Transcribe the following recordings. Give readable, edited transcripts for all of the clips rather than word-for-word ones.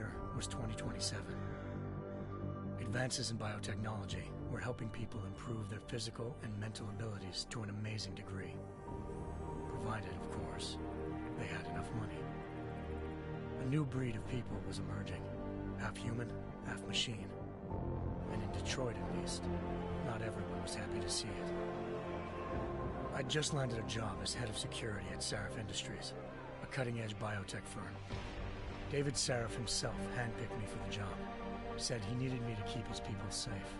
year was 2027. Advances in biotechnology were helping people improve their physical and mental abilities to an amazing degree. Provided, of course, they had enough money. A new breed of people was emerging, half human, half machine. And in Detroit, at least, not everyone was happy to see it. I'd just landed a job as head of security at Sarif Industries, a cutting-edge biotech firm. David Sarif himself handpicked me for the job, said he needed me to keep his people safe.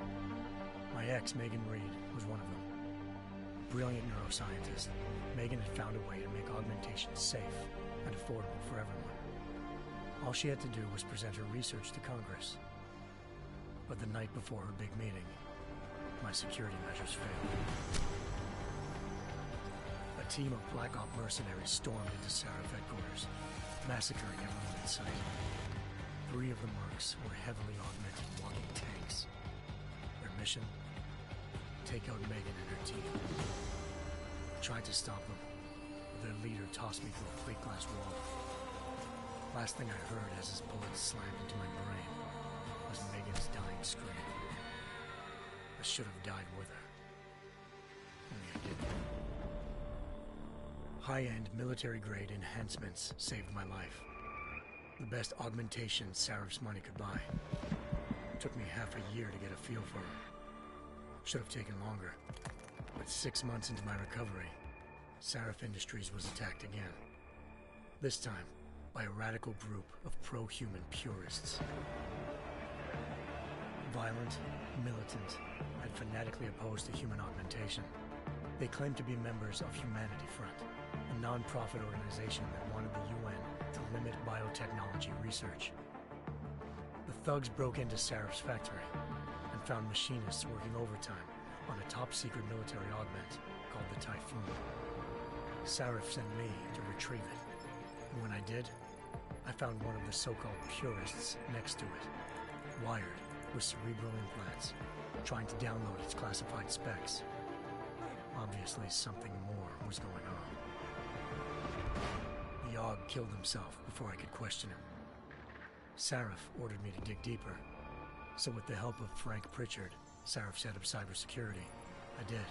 My ex, Megan Reed, was one of them. Brilliant neuroscientist, Megan had found a way to make augmentation safe and affordable for everyone. All she had to do was present her research to Congress. But the night before her big meeting, my security measures failed. A team of Black Op mercenaries stormed into Sarif headquarters, massacring everyone in sight. 3 of the mercs were heavily augmented walking tanks. Their mission? Take out Megan and her team. I tried to stop them, but their leader tossed me through a plate glass wall. Last thing I heard as his bullets slammed into my brain was Megan's dying scream. I should have died with her. Only I didn't. High-end military-grade enhancements saved my life. The best augmentation Sarif's money could buy. It took me half a year to get a feel for her. Should have taken longer. But 6 months into my recovery, Sarif Industries was attacked again. This time, by a radical group of pro-human purists. Violent, militant, and fanatically opposed to human augmentation. They claimed to be members of Humanity Front, a non-profit organization that wanted the UN to limit biotechnology research. The thugs broke into Sarif's factory and found machinists working overtime on a top-secret military augment called the Typhoon. Sarif sent me to retrieve it, and when I did, I found one of the so-called purists next to it, wired with cerebral implants, trying to download its classified specs. Obviously, something more was going on. The AUG killed himself before I could question him. Sarif ordered me to dig deeper, so with the help of Frank Pritchard, Sarif's head of cybersecurity, I did.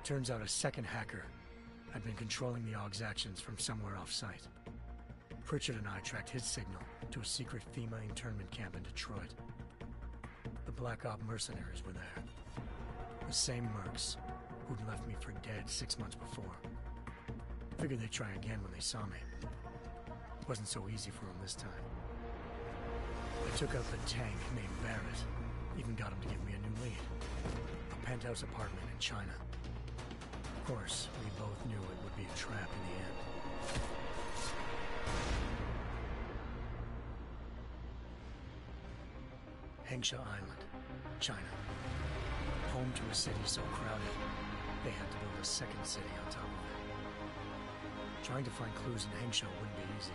Turns out a second hacker had been controlling the AUG's actions from somewhere off-site. Pritchard and I tracked his signal to a secret FEMA internment camp in Detroit. The Black Op mercenaries were there. The same mercs who'd left me for dead 6 months before. Figured they'd try again when they saw me. Wasn't so easy for them this time. I took out the tank named Barrett, even got him to give me a new lead. A penthouse apartment in China. Of course, we both knew it would be a trap in the end. Hengsha Island, China. Home to a city so crowded, they had to build a second city on top of it. Trying to find clues in Hengsha wouldn't be easy.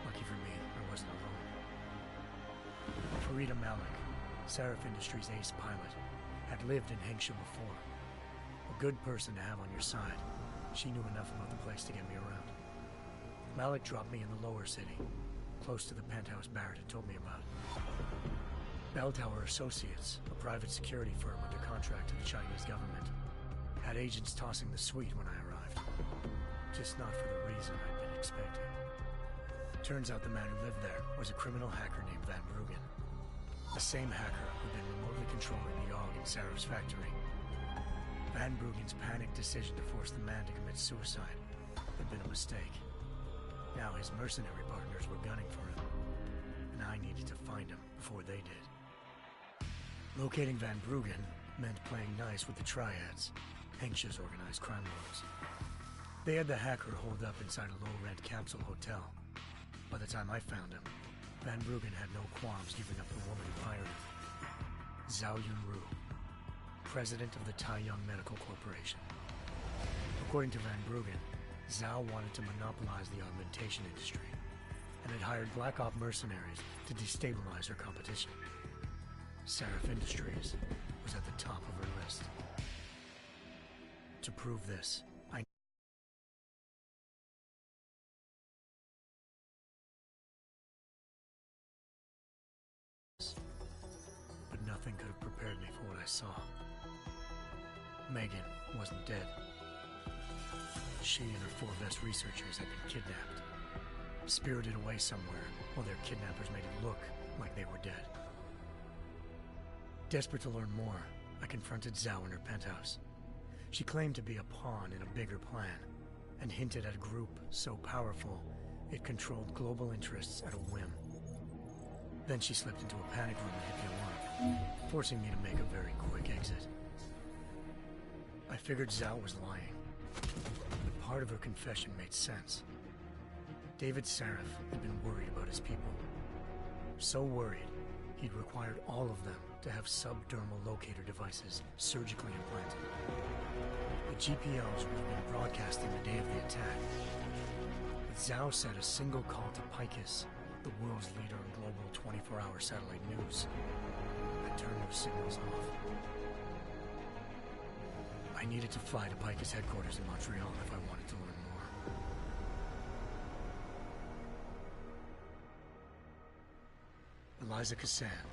Lucky for me, I wasn't alone. Farida Malik, Sarif Industries' ace pilot, had lived in Hengsha before. A good person to have on your side. She knew enough about the place to get me around. Malik dropped me in the lower city, close to the penthouse Barrett had told me about. Bell Tower Associates, a private security firm under contract to the Chinese government, had agents tossing the suite when I arrived. Just not for the reason I'd been expecting. Turns out the man who lived there was a criminal hacker named Van Bruggen. The same hacker who'd been remotely controlling the AUG in Sarif's factory. Van Bruggen's panicked decision to force the man to commit suicide had been a mistake. Now his mercenary partners were gunning for him, and I needed to find him before they did. Locating Van Bruggen meant playing nice with the Triads, Hengsha's organized crime lords. They had the hacker holed up inside a low-rent capsule hotel. By the time I found him, Van Bruggen had no qualms giving up the woman who hired him. Zhao Yunru, president of the Taiyang Medical Corporation. According to Van Bruggen, Zhao wanted to monopolize the augmentation industry and had hired Black Op mercenaries to destabilize her competition. Sarif Industries was at the top of her list. To prove this, saw. Megan wasn't dead. She and her 4 Vest researchers had been kidnapped, spirited away somewhere while their kidnappers made it look like they were dead. Desperate to learn more, I confronted Zhao in her penthouse. She claimed to be a pawn in a bigger plan, and hinted at a group so powerful it controlled global interests at a whim. Then she slipped into a panic room and hit the alarm, forcing me to make a very quick exit. I figured Zhao was lying, but part of her confession made sense. David Sarif had been worried about his people. So worried, he'd required all of them to have subdermal locator devices surgically implanted. The GPOs would have been broadcasting the day of the attack. But Zhao said a single call to Picus, the world's leader in global 24-hour satellite news, had turned those signals off. I needed to fly to Picus headquarters in Montreal if I wanted to learn more. Eliza Cassan,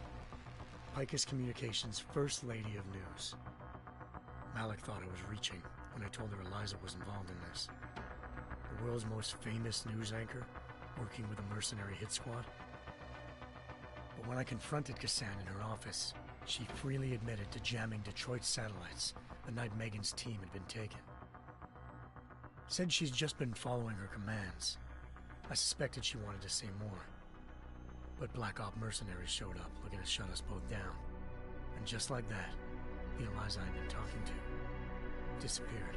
Picus Communications' First Lady of News. Malik thought I was reaching when I told her Eliza was involved in this. The world's most famous news anchor, working with a mercenary hit squad. But when I confronted Cassan in her office, she freely admitted to jamming Detroit's satellites the night Megan's team had been taken. Said she's just been following her commands. I suspected she wanted to say more. But Black Op mercenaries showed up looking to shut us both down. And just like that, the Eliza I'd been talking to disappeared.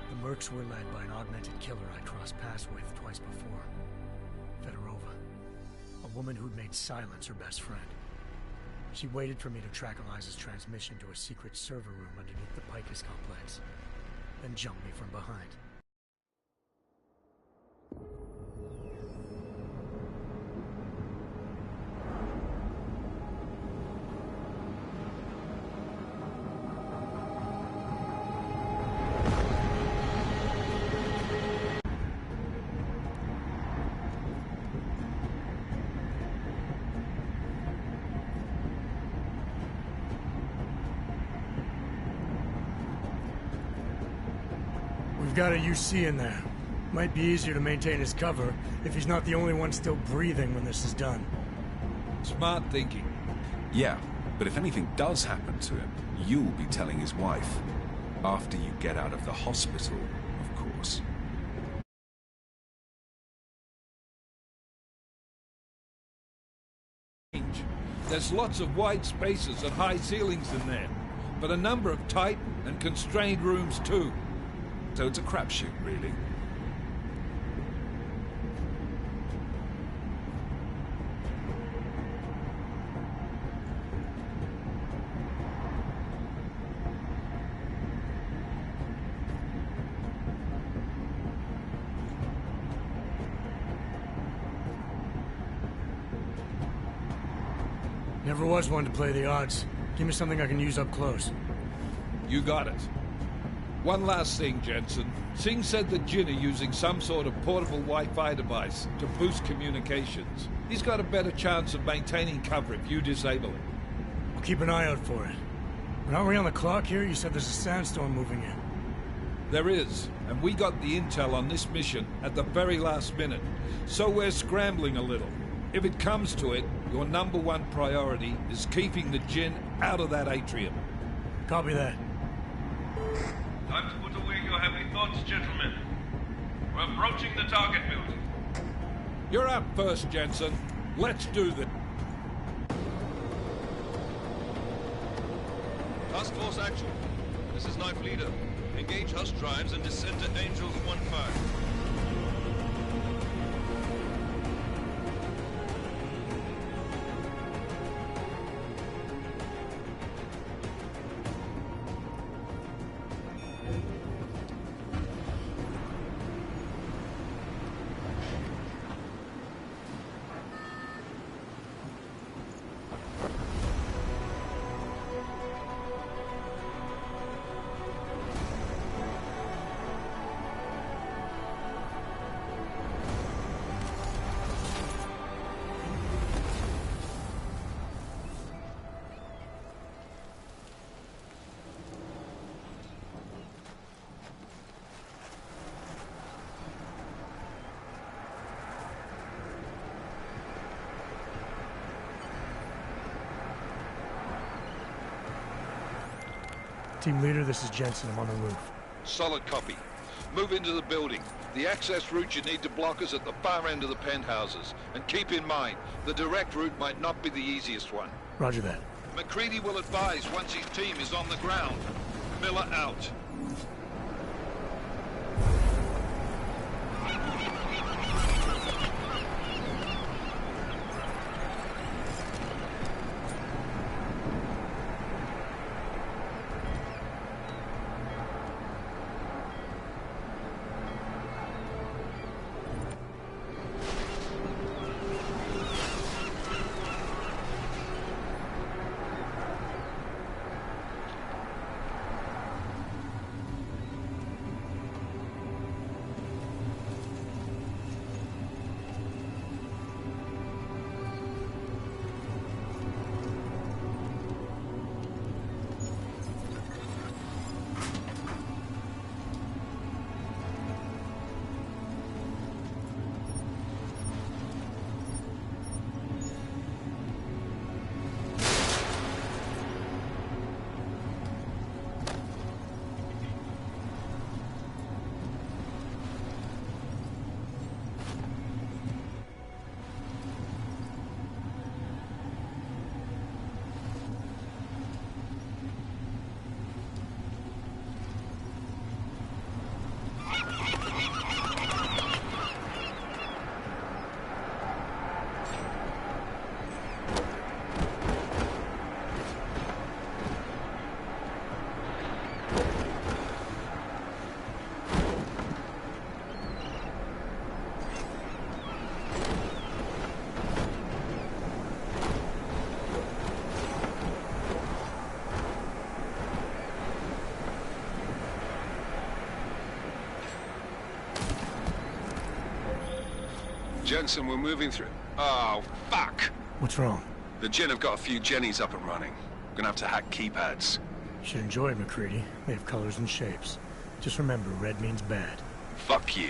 The Mercs were led by an augmented killer I'd crossed paths with twice before. Fedorova, a woman who'd made silence her best friend. She waited for me to track Eliza's transmission to a secret server room underneath the Picus complex, then jumped me from behind. We've got a UC in there. Might be easier to maintain his cover if he's not the only one still breathing when this is done. Smart thinking. Yeah, but if anything does happen to him, you'll be telling his wife. After you get out of the hospital, of course. There's lots of wide spaces and high ceilings in there, but a number of tight and constrained rooms too. So it's a crapshoot, really. Never was one to play the odds. Give me something I can use up close. You got it. One last thing, Jensen. Singh said that Jin are using some sort of portable Wi-Fi device to boost communications. He's got a better chance of maintaining cover if you disable it. I'll keep an eye out for it. But aren't we on the clock here? You said there's a sandstorm moving in. There is, and we got the intel on this mission at the very last minute, so we're scrambling a little. If it comes to it, your #1 priority is keeping the Jin out of that atrium. Copy that. Time to put away your heavy thoughts, gentlemen. We're approaching the target building. You're up first, Jensen. Let's do this. Task Force action. This is Knife Leader. Engage Hush drives and descend to Angels 1-5. Team leader, this is Jensen. I'm on the roof. Solid copy. Move into the building. The access route you need to block is at the far end of the penthouses. And keep in mind, the direct route might not be the easiest one. Roger that. McCready will advise once his team is on the ground. Miller out. Jensen, we're moving through... Oh, fuck! What's wrong? The Jinn have got a few Jennies up and running. Gonna have to hack keypads. You should enjoy it, McCready. They have colors and shapes. Just remember, red means bad. Fuck you.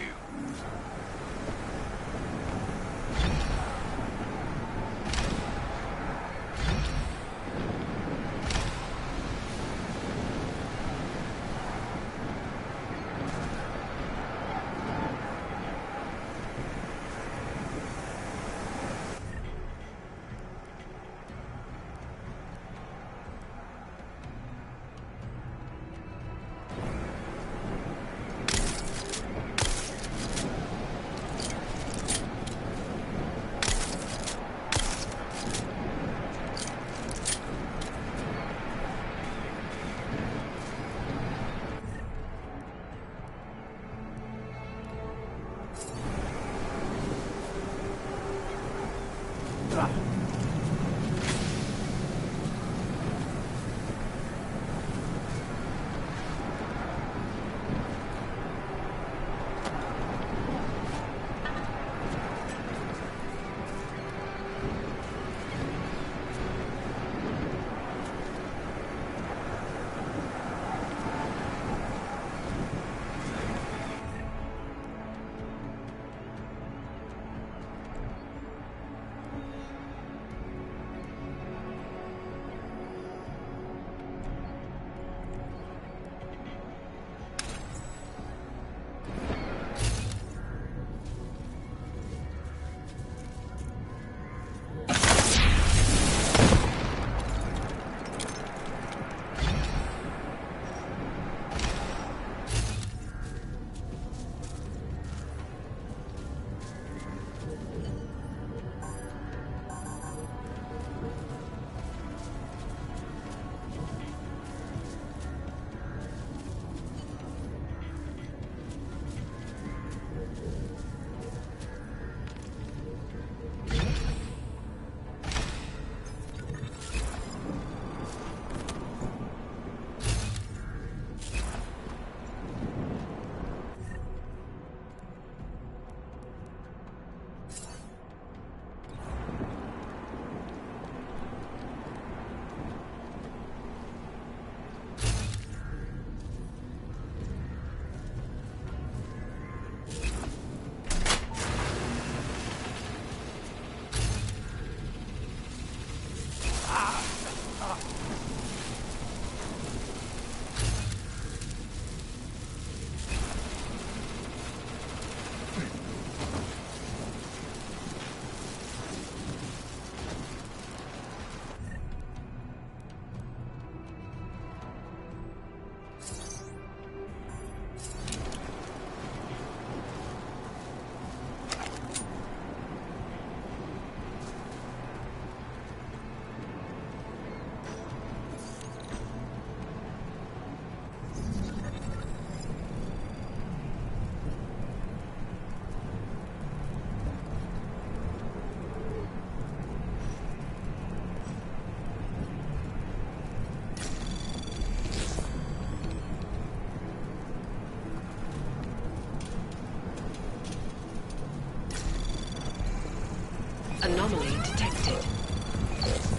Anomaly detected.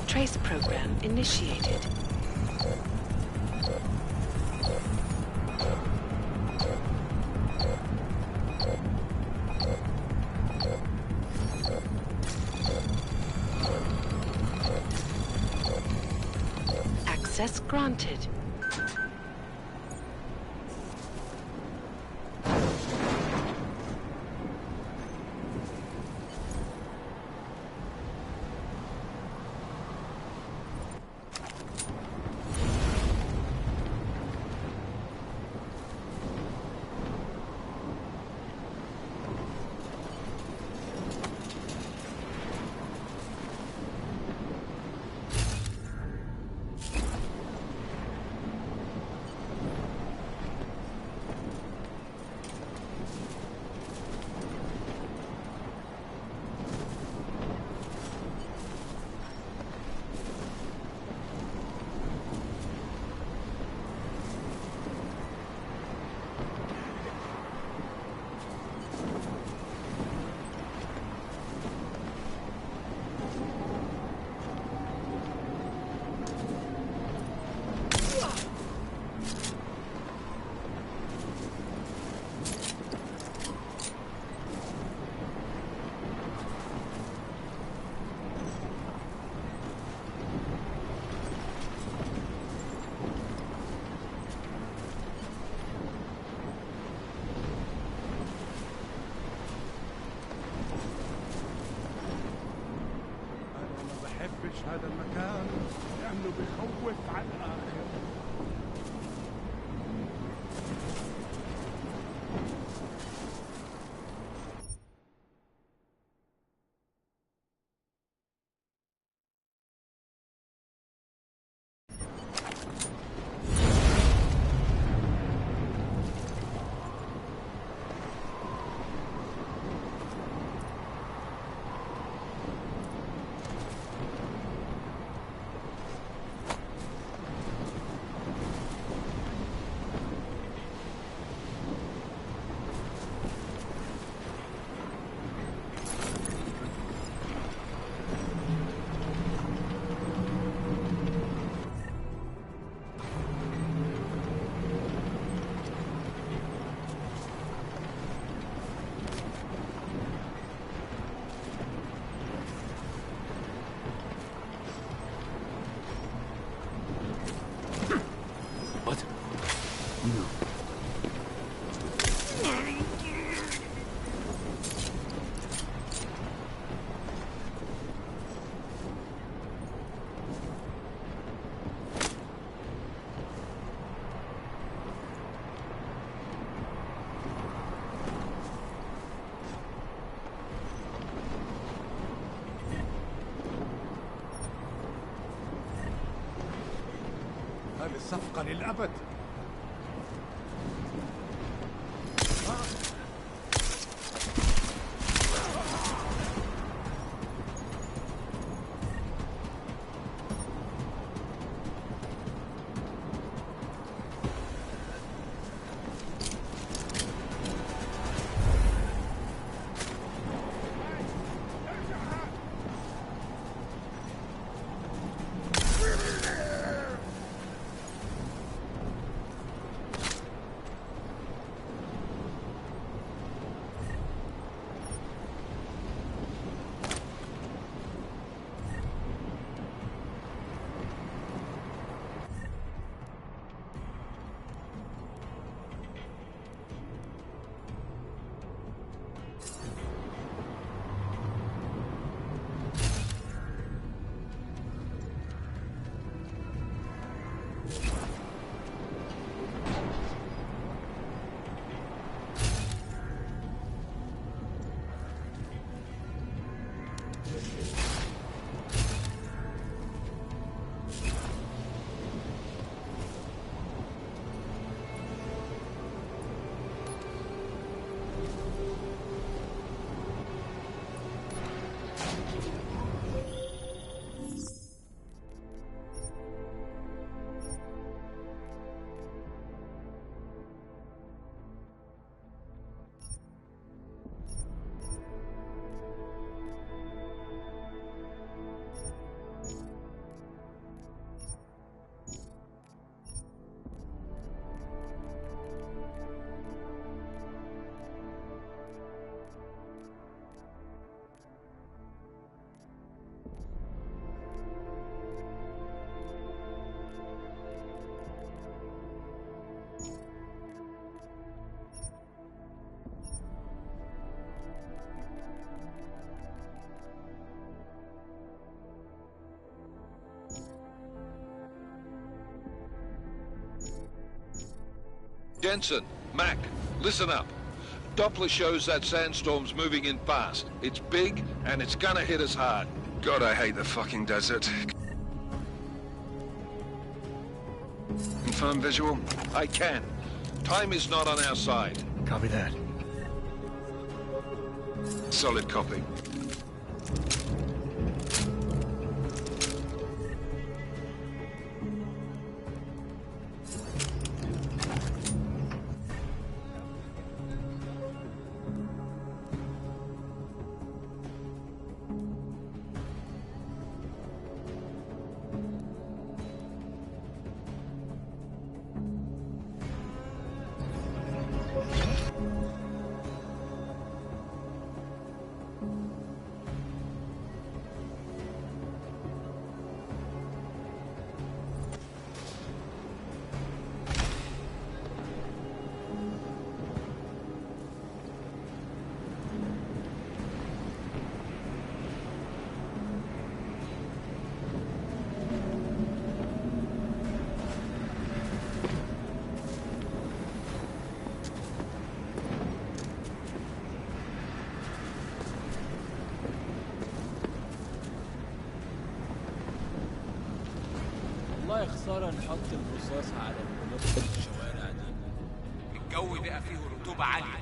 Trace program initiated. Access granted. هذا المكان لأنه بخوف على الآخر. هذه الصفقة للأبد. Jensen, Mac, listen up. Doppler shows that sandstorm's moving in fast. It's big, and it's gonna hit us hard. God, I hate the fucking desert. Confirm visual? I can. Time is not on our side. Copy that. Solid copy. والله خسارة نحط الرصاص على القلوب الشوارع دي. الجو بقى فيه رطوبة عالية.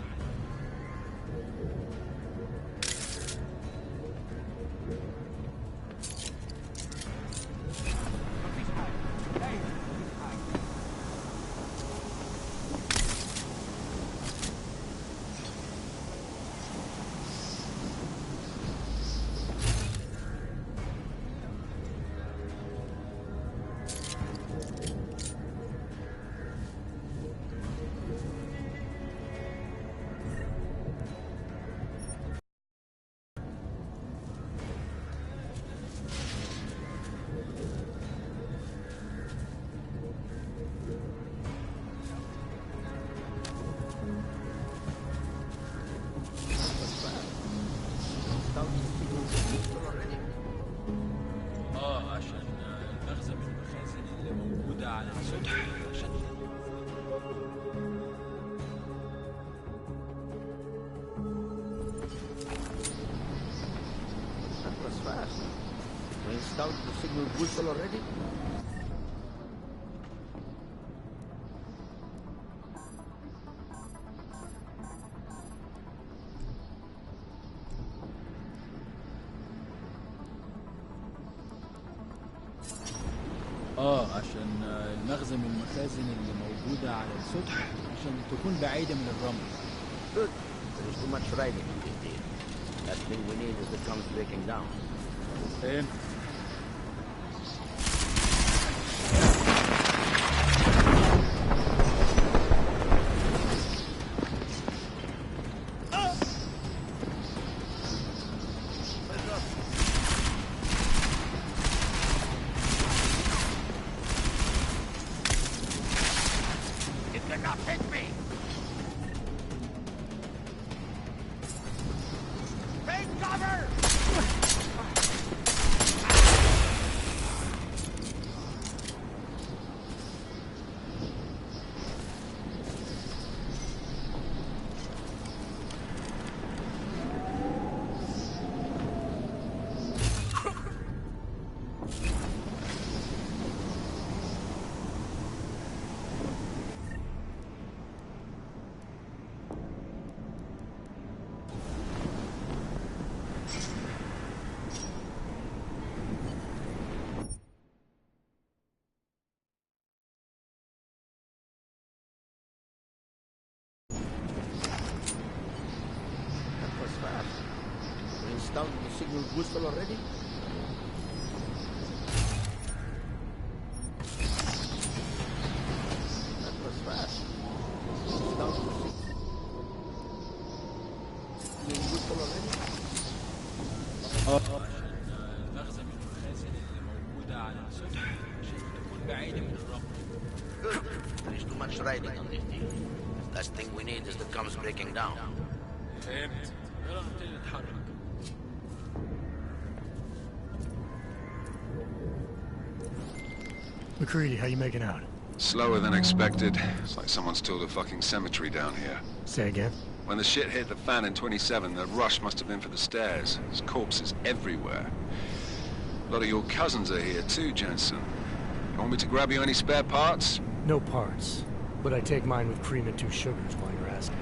عشان المخزن من المخازن اللي موجودة على السطح عشان That was fast. We installed the signal booster already? عشان المخزن من المخازن اللي موجودة على السطح عشان تكون بعيدة من الرمل. Good. There is too much riding on this deal. Last thing we need is the drums breaking down. فاهم؟ Installed the signal booster already? That was fast. Installed the signal booster already? عشان المخزن من المخازن اللي موجودة على السطح عشان تكون بعيدة من الرمل. Good. There is too much riding on this deal. Last thing we need is the drums breaking down. فهمت. يلا نبتدي نتحرك. McCready, how you making out? Slower than expected. It's like someone's tilled a fucking cemetery down here. Say again? When the shit hit the fan in 27, the rush must have been for the stairs. There's corpses everywhere. A lot of your cousins are here too, Jensen. You want me to grab you any spare parts? No parts. But I take mine with cream and 2 sugars while you're asking.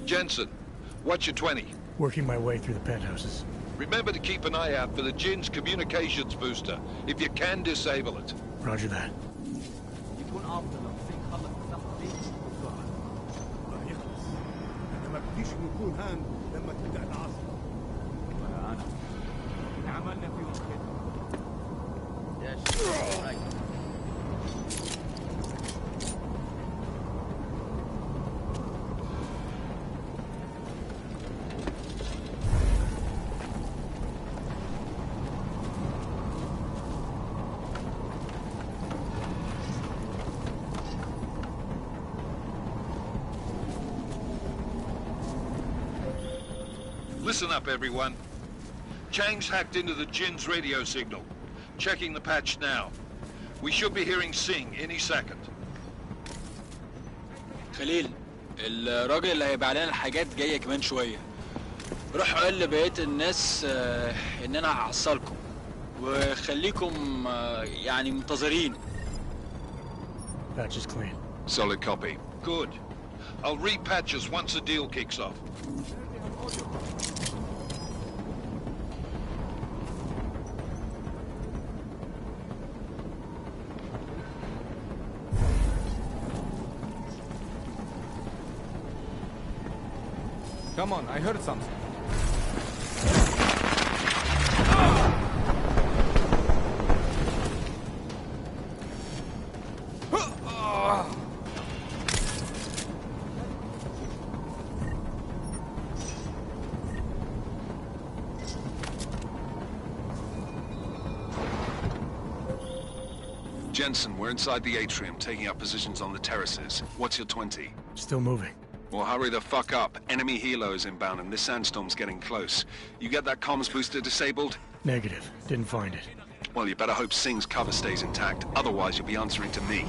Jensen, what's your 20? Working my way through the penthouses. Remember to keep an eye out for the Jinn's communications booster. If you can, disable it. Roger that. يكون افضل لو في خلص التخطيط والظهر. ما يخلص. انا ما بديش نكون هان لما تبدا العاصفه. ولا انا. عملنا فيهم خدمه. يا شيخ. Listen up, everyone. Chang's hacked into the Jinn's radio signal. Checking the patch now. We should be hearing Singh any second. خليل، الراجل اللي هيبيع لنا الحاجات جايه كمان شويه. روح قول لبقيه الناس ان انا هحصلكم وخليكم يعني منتظرين. Patch is clean. Solid copy. Good. I'll repatch us once the deal kicks off. Come on, I heard something. Jensen, we're inside the atrium, taking up positions on the terraces. What's your 20? Still moving. Well, hurry the fuck up. Enemy helos inbound and this sandstorm's getting close. You get that comms booster disabled? Negative. Didn't find it. Well, you better hope Singh's cover stays intact. Otherwise, you'll be answering to me.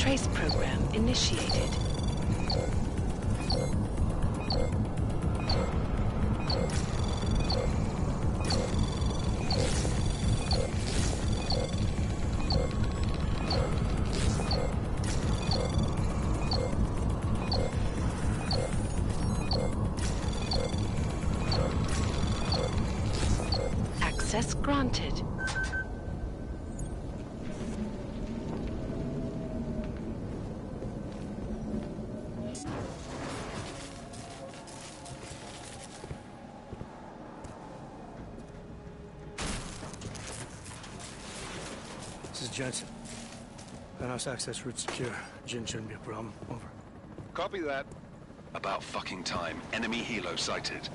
Trace program initiated. Access granted. This is Jensen. Penthouse access route secure. Jin shouldn't be a problem. Over. Copy that. About fucking time. Enemy helo sighted.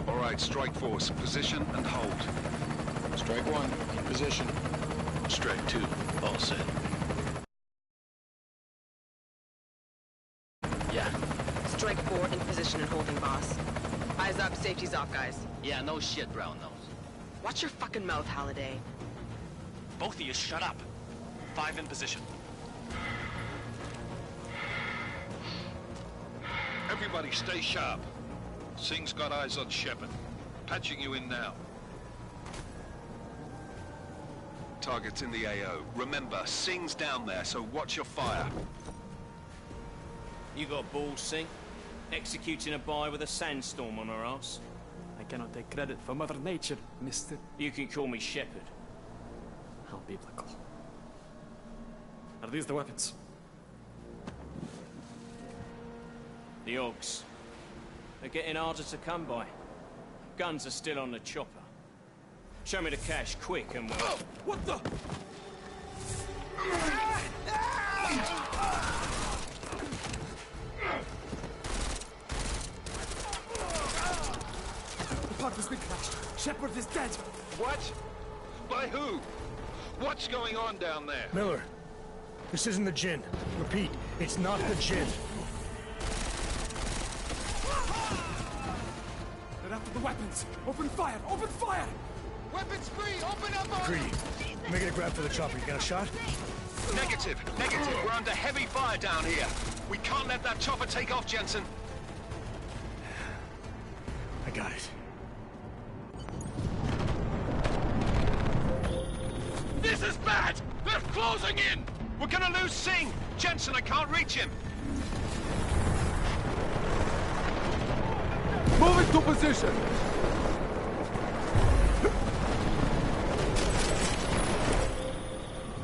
All right, strike force. Position and hold. Strike 1, in position. Strike 2, all set. Yeah. Strike 4 in position and holding, boss. Eyes up, safety's off, guys. Yeah, no shit, brown nose. Watch your fucking mouth, Halliday. Both of you shut up. 5 in position. Everybody stay sharp. Singh's got eyes on Shepard. Patching you in now. Target's in the AO. Remember, Singh's down there, so watch your fire. You got balls, Singh? Executing a buy with a sandstorm on her ass? I cannot take credit for Mother Nature, mister. You can call me Shepard. How biblical. Are these the weapons? The Ogs. They're getting harder to come by. Guns are still on the chopper. Show me the cash, quick, and we'll... Oh, what the? The pod has been crashed. Shepard is dead. What? By who? What's going on down there? Miller, this isn't the Jinn. Repeat, it's not the Jinn. They're after the weapons. Open fire! Open fire! Weapons free! Open up! Greedy, making a grab for the chopper. You got a shot? Negative. Negative. We're under heavy fire down here. We can't let that chopper take off, Jensen. I got it. This is bad! They're closing in! We're gonna lose Singh! Jensen, I can't reach him! Move into position!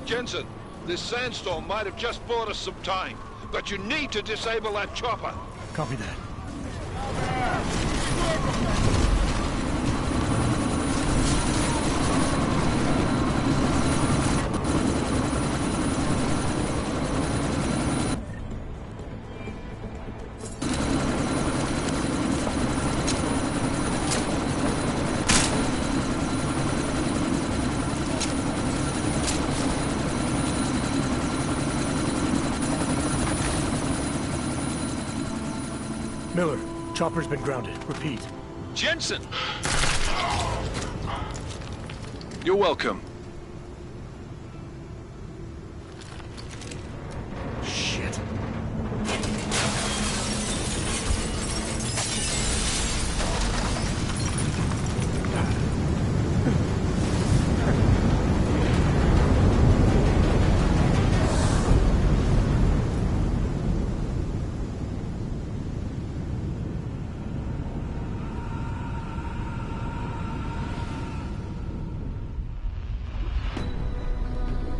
Jensen, this sandstorm might have just bought us some time, but you need to disable that chopper. Copy that. Miller, chopper's been grounded. Repeat. Jensen! You're welcome. Shit.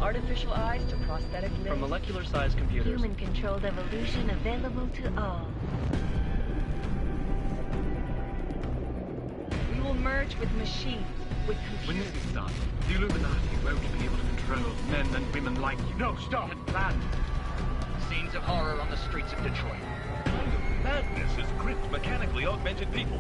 Artificial eyes to prosthetic limbs. From molecular-sized computers. Human-controlled evolution available to all. We will merge with machines, with computers. When this is done, the Illuminati won't be able to control men and women like you. No, stop! We had planned. Scenes of horror on the streets of Detroit. Madness is gripped mechanically augmented people.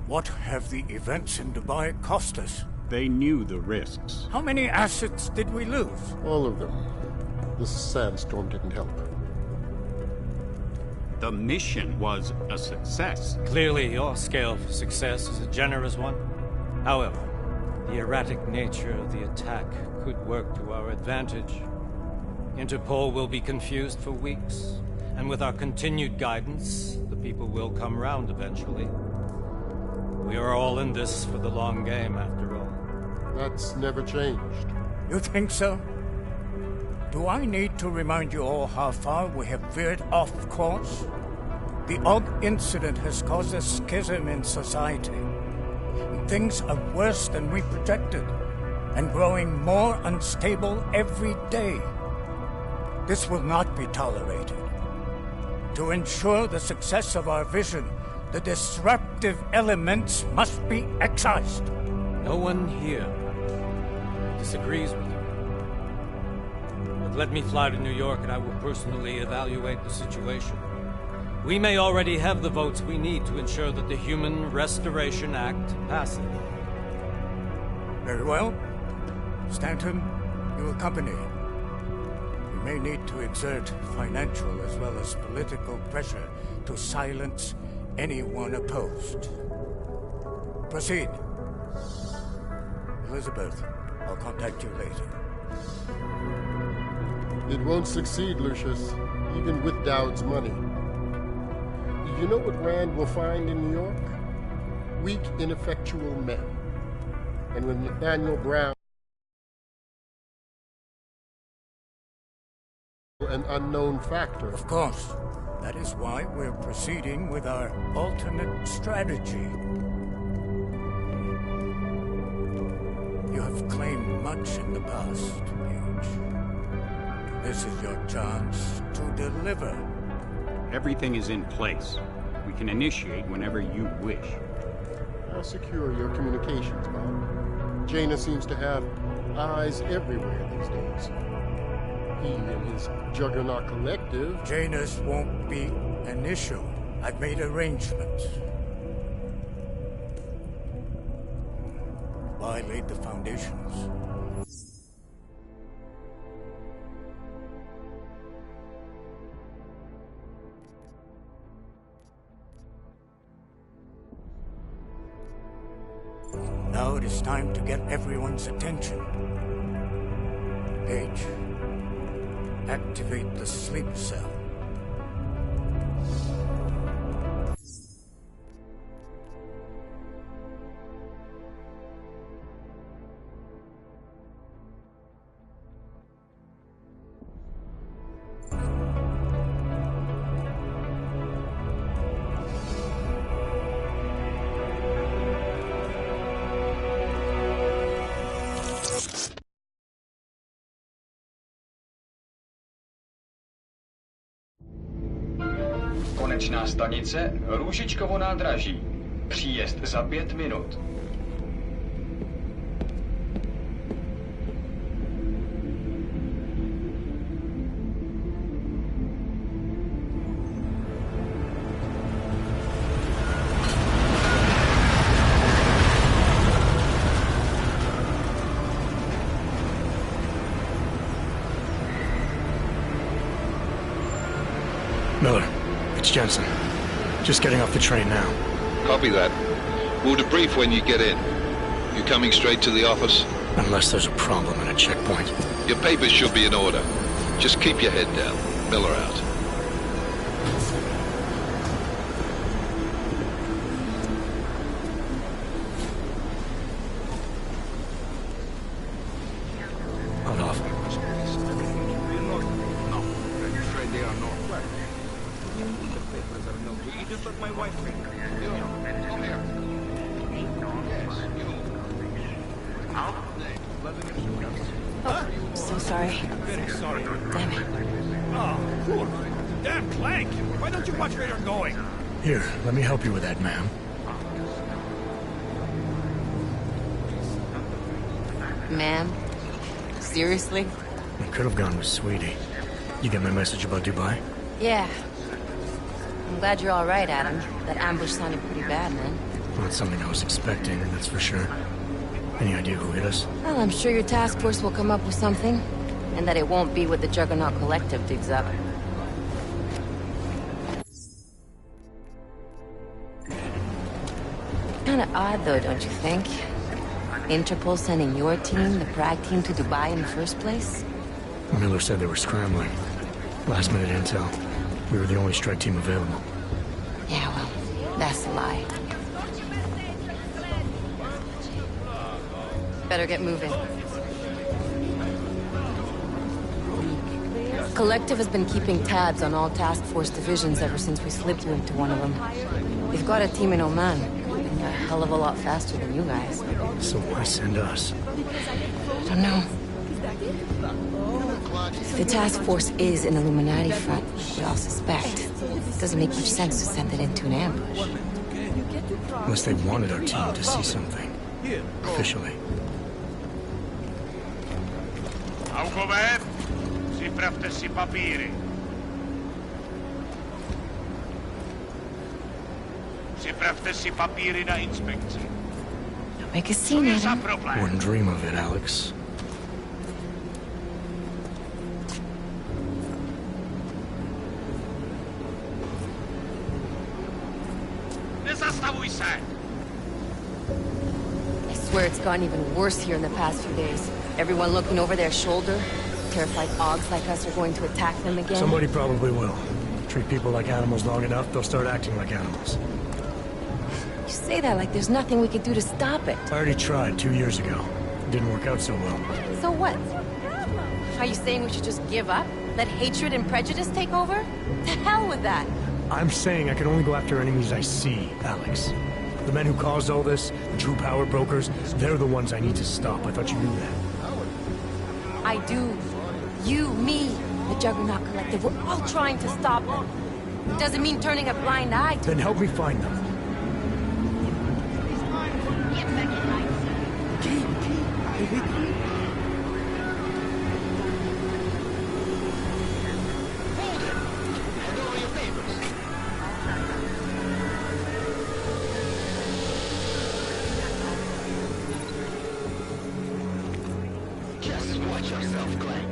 What have the events in Dubai cost us? They knew the risks. How many assets did we lose? All of them. This sandstorm didn't help. The mission was a success. Clearly, your scale of success is a generous one. However, the erratic nature of the attack could work to our advantage. Interpol will be confused for weeks, and with our continued guidance, the people will come round eventually. We are all in this for the long game, after all. That's never changed. You think so? Do I need to remind you all how far we have veered off course? The Og incident has caused a schism in society. Things are worse than we projected, and growing more unstable every day. This will not be tolerated. To ensure the success of our vision, the disruptive elements must be excised. No one here disagrees with you. But let me fly to New York and I will personally evaluate the situation. We may already have the votes we need to ensure that the Human Restoration Act passes. Very well. Stanton, you accompany. We may need to exert financial as well as political pressure to silence anyone opposed. Proceed. Elizabeth, I'll contact you later. It won't succeed, Lucius, even with Dowd's money. You know what Rand will find in New York? Weak, ineffectual men. And when Nathaniel Brown, an unknown factor. Of course. That is why we're proceeding with our alternate strategy. You have claimed much in the past, Paige. This is your chance to deliver. Everything is in place. We can initiate whenever you wish. I'll secure your communications, Bob. Jaina seems to have eyes everywhere these days. He and his Juggernaut Collective... Jaina's won't be an issue. I've made arrangements. I laid the foundations. Now it is time to get everyone's attention. Paige, activate the sleep cell. Konečná stanice Růžičkovo nádraží. Příjezd za 5 minut. Miller, it's Jensen. Just getting off the train now. Copy that. We'll debrief when you get in. You coming straight to the office? Unless there's a problem at a checkpoint. Your papers should be in order. Just keep your head down. Miller out. Hold off. Just let my wife think. Oh, so sorry. Very sorry. Damn it. Oh, poor. Damn Clank! Why don't you watch where you're going? Here, let me help you with that, ma'am. Ma'am? Seriously? I could have gone with Sweetie. You get my message about Dubai? Yeah. I'm glad you're all right, Adam. That ambush sounded pretty bad, man. Not something I was expecting, that's for sure. Any idea who hit us? Well, I'm sure your task force will come up with something. And that it won't be what the Juggernaut Collective digs up. Kinda odd, though, don't you think? Interpol sending your team, the Prague team, to Dubai in the first place? Miller said they were scrambling. Last minute intel. We were the only strike team available. Yeah, well, that's a lie. Better get moving. Collective has been keeping tabs on all task force divisions ever since we slipped into one of them. We've got a team in Oman. A hell of a lot faster than you guys. So why send us? I don't know. If the task force is an Illuminati front, we all suspect. It doesn't make much sense to send it into an ambush. Unless they wanted our team to see something. Officially. Augover, připravte si papíry. Připravte si papíry na inspekci. Don't make a scene, Adam. Wouldn't dream of it, Alex. Nezastavuj se! I swear it's gotten even worse here in the past few days. Everyone looking over their shoulder. Terrified Augs like us are going to attack them again. Somebody probably will. Treat people like animals long enough, they'll start acting like animals. You say that like there's nothing we could do to stop it. I already tried 2 years ago. It didn't work out so well. So what? Are you saying we should just give up? Let hatred and prejudice take over? To hell with that! I'm saying I can only go after enemies I see, Alex. The men who caused all this, the true power brokers, they're the ones I need to stop. I thought you knew that. I do. You, me, the Juggernaut Collective, we're all trying to stop them. It doesn't mean turning a blind eye to Then help me find them. Just watch yourself, Glenn.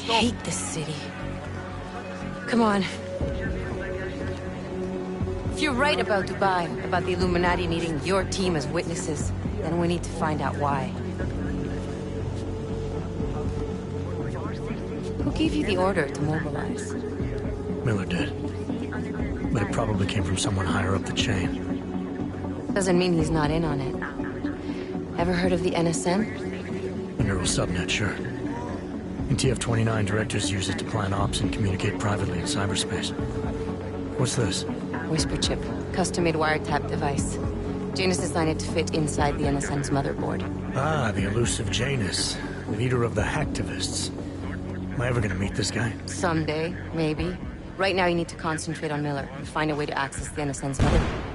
I hate this city. Come on. If you're right about Dubai, about the Illuminati needing your team as witnesses, then we need to find out why. Who gave you the order to mobilize? Miller did. But it probably came from someone higher up the chain. Doesn't mean he's not in on it. Ever heard of the NSM? A neural subnet, sure. In TF-29, directors use it to plan ops and communicate privately in cyberspace. What's this? Whisper chip. Custom-made wiretap device. Janus designed it to fit inside the NSM's motherboard. Ah, the elusive Janus. Leader of the hacktivists. Am I ever gonna meet this guy? Someday, maybe. Right now you need to concentrate on Miller and find a way to access the NSM's motherboard.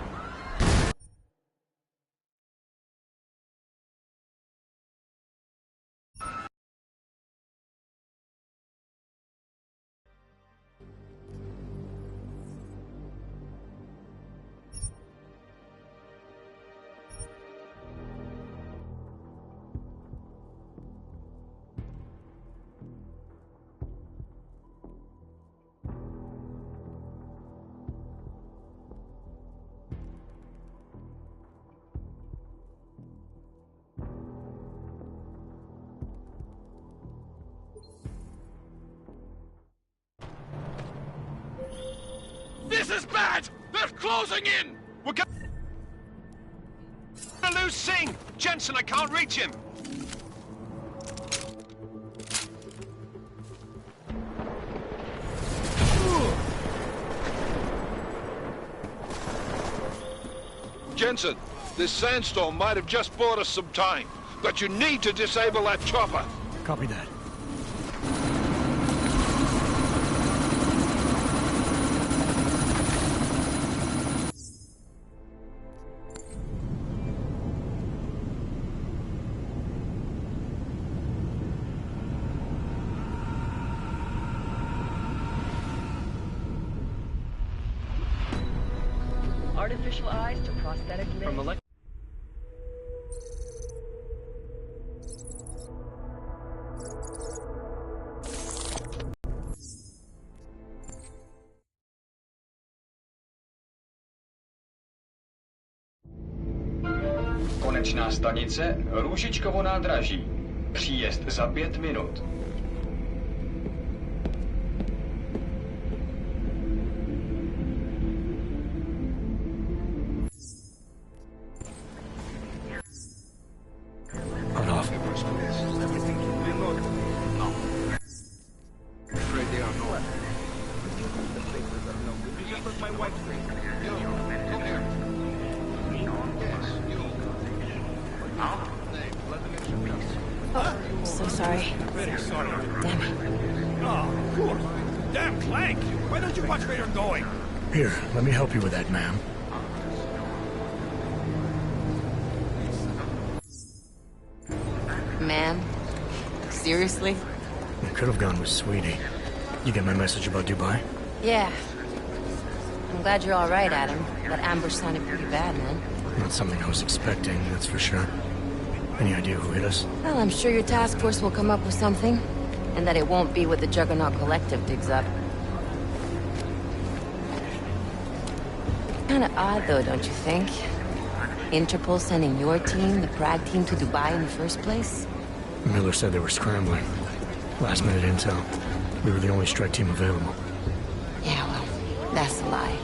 This is bad! They're closing in! We're gonna lose Singh! Jensen, I can't reach him! Jensen, this sandstorm might have just bought us some time, but you need to disable that chopper. Copy that. artificial eyes to prosthetic limbs. From elect Konečná stanice Růžičkovo nádraží. Příjezd za 5 minut. Hold off. So sorry. Very sorry. Damn it. Oh, of course. Damn Clank! Why don't you watch where you're going? Here, let me help you with that, ma'am. Ma'am? Seriously? I could have gone with Sweetie. You get my message about Dubai? Yeah. I'm glad you're all right, Adam. That ambush sounded pretty bad, man. Not something I was expecting, that's for sure. Any idea who hit us? Well, I'm sure your task force will come up with something. And that it won't be what the Juggernaut Collective digs up. Kinda odd, though, don't you think? Interpol sending your team, the Prague team, to Dubai in the first place? Miller said they were scrambling. Last-minute intel. We were the only strike team available. Yeah, well, that's a lie.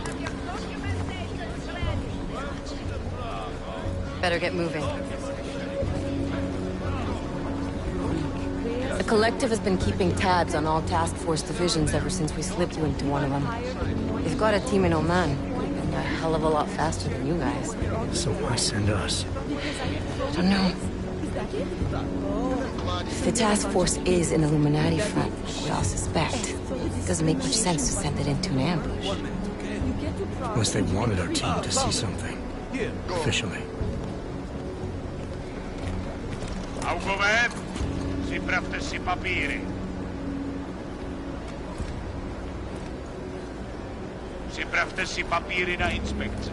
Better get moving. The Collective has been keeping tabs on all task force divisions ever since we slipped you into one of them. They've got a team in Oman, and a hell of a lot faster than you guys. So why send us? I don't know. If the task force is an Illuminati front, we all suspect, it doesn't make much sense to send it into an ambush. Unless they wanted our team to see something. Officially. Augover, připravte si papíry. Připravte si papíry na inspekci.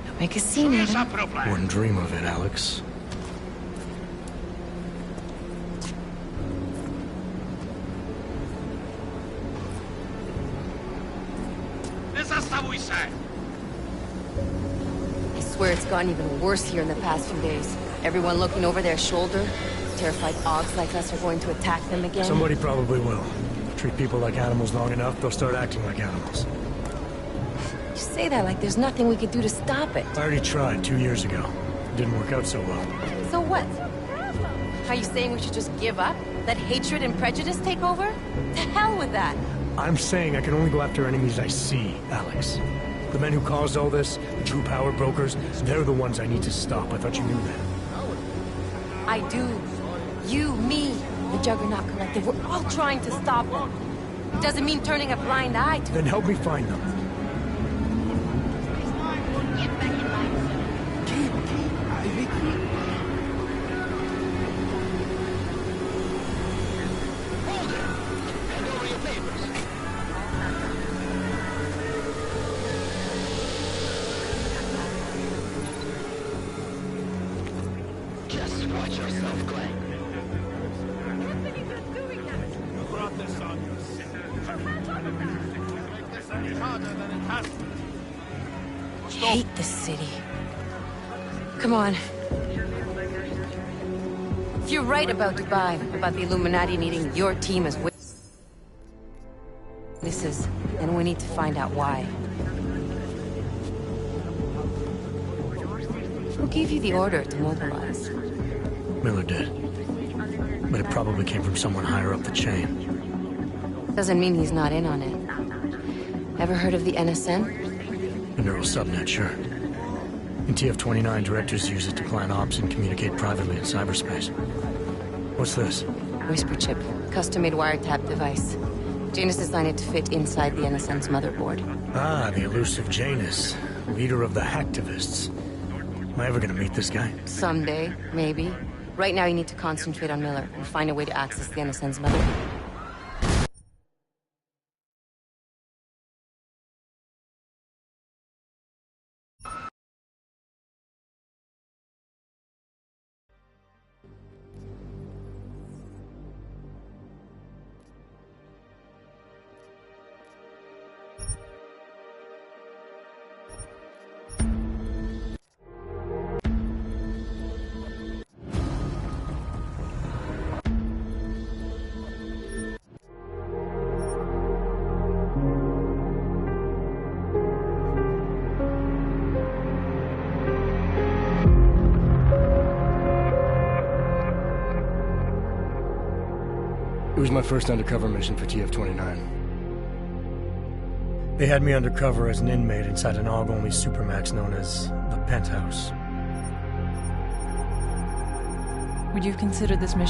Don't make a scene, Adam. Wouldn't dream of it, Alex. Nezastavuj se! I swear it's gotten even worse here in the past few days. Everyone looking over their shoulder. Terrified Augs like us are going to attack them again. Somebody probably will. Treat people like animals long enough, they'll start acting like animals. You say that like there's nothing we could do to stop it. I already tried 2 years ago. It didn't work out so well. So what? Are you saying we should just give up? Let hatred and prejudice take over? To hell with that! I'm saying I can only go after enemies I see, Alex. The men who caused all this, the true power brokers, they're the ones I need to stop. I thought you knew that. I do. You, me, the Juggernaut Collective, we're all trying to stop them. Doesn't mean turning a blind eye to... Then help me find them. Just watch yourself, Glenn. You brought this on yourself. Make this any harder than it has to. I hate this city. Come on. If you're right about Dubai, about the Illuminati needing your team as witnesses, then we need to find out why. Who gave you the order to mobilize? Miller did. But it probably came from someone higher up the chain. Doesn't mean he's not in on it. Ever heard of the NSN? The neural subnet, sure. In TF-29, directors use it to plan ops and communicate privately in cyberspace. What's this? Whisper chip. Custom-made wiretap device. Janus designed it to fit inside the NSN's motherboard. Ah, the elusive Janus. Leader of the hacktivists. Am I ever gonna meet this guy? Someday, maybe. Right now you need to concentrate on Miller and find a way to access the NSN's motherboard. It was my first undercover mission for TF-29. They had me undercover as an inmate inside an AUG-only supermax known as the Penthouse. Would you consider this mission?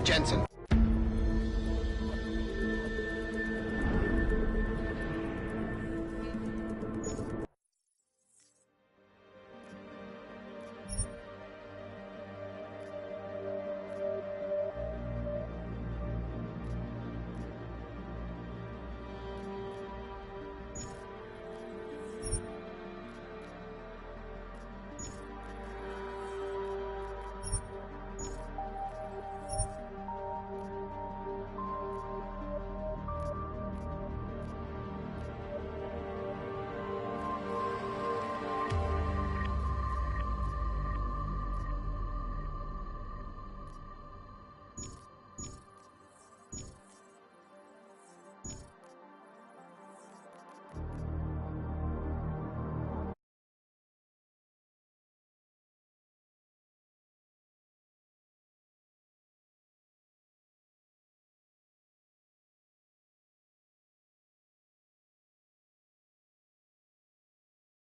Jensen,